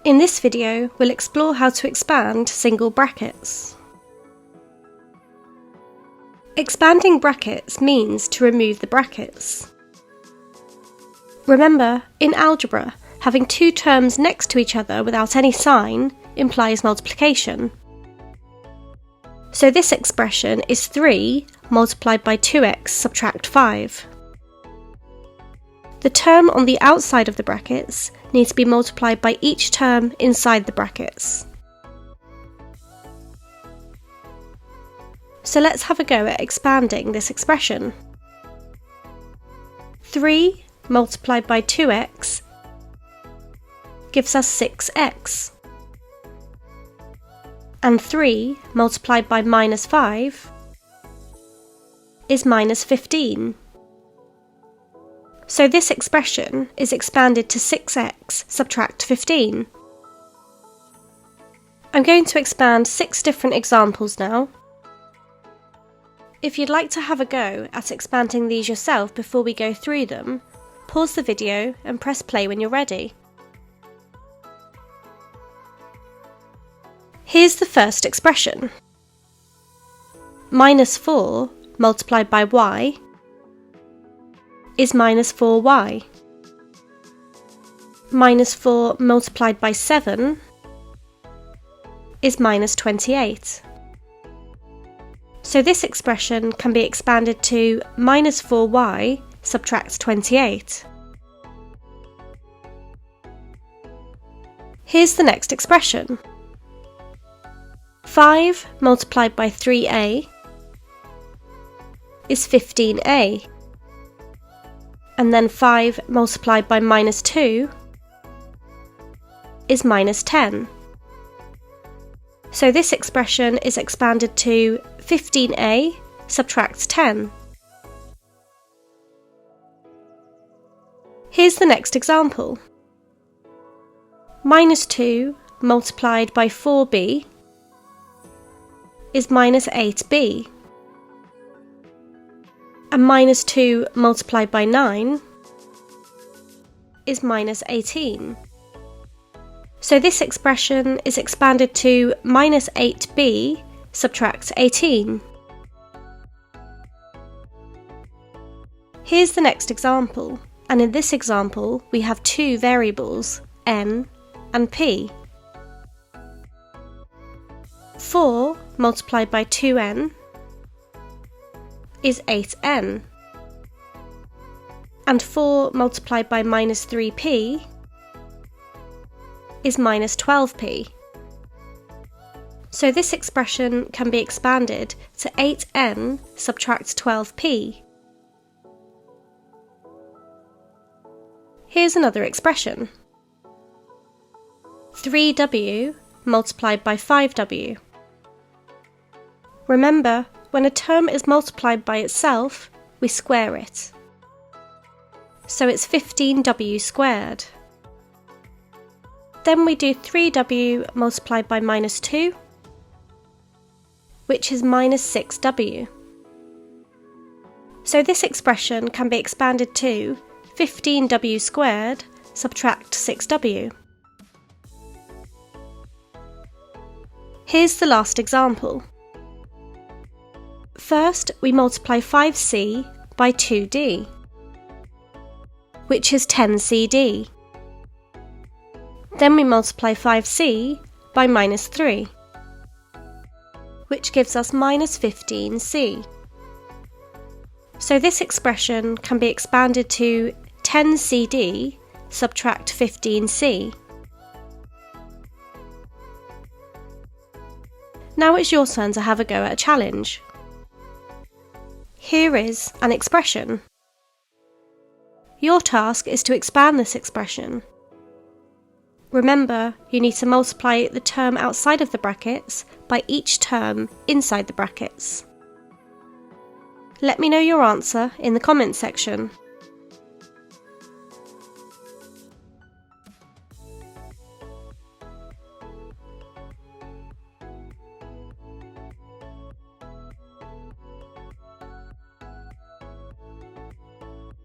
In this video, we'll explore how to expand single brackets. Expanding brackets means to remove the brackets. Remember, in algebra, having two terms next to each other without any sign implies multiplication. So this expression is 3 multiplied by 2x subtract 5. The term on the outside of the brackets needs to be multiplied by each term inside the brackets. So let's have a go at expanding this expression. 3 multiplied by 2x gives us 6x. And 3 multiplied by minus 5 is minus 15. So this expression is expanded to 6x subtract 15. I'm going to expand 6 different examples now. If you'd like to have a go at expanding these yourself before we go through them, pause the video and press play when you're ready. Here's the first expression. Minus 4 multiplied by y is minus 4y. Minus 4 multiplied by 7 is minus 28. So this expression can be expanded to minus 4y subtract 28. Here's the next expression. 5 multiplied by 3a is 15a. And then 5 multiplied by minus 2 is minus 10. So this expression is expanded to 15a subtract 10. Here's the next example. Minus 2 multiplied by 4b is minus 8b. And minus 2 multiplied by 9 is minus 18. So this expression is expanded to minus 8b subtract 18. Here's the next example, and in this example we have two variables, n and p. 4 multiplied by 2n is 8n, and 4 multiplied by minus 3p is minus 12p. So this expression can be expanded to 8n subtract 12p. Here's another expression. 3w multiplied by 5w. Remember, when a term is multiplied by itself, we square it. So it's 15w squared. Then we do 3w multiplied by minus 2, which is minus 6w. So this expression can be expanded to 15w squared subtract 6w. Here's the last example. First, we multiply 5c by 2d, which is 10cd. Then we multiply 5c by minus 3, which gives us minus 15c. So this expression can be expanded to 10cd subtract 15c. Now it's your turn to have a go at a challenge. Here is an expression. Your task is to expand this expression. Remember, you need to multiply the term outside of the brackets by each term inside the brackets. Let me know your answer in the comments section.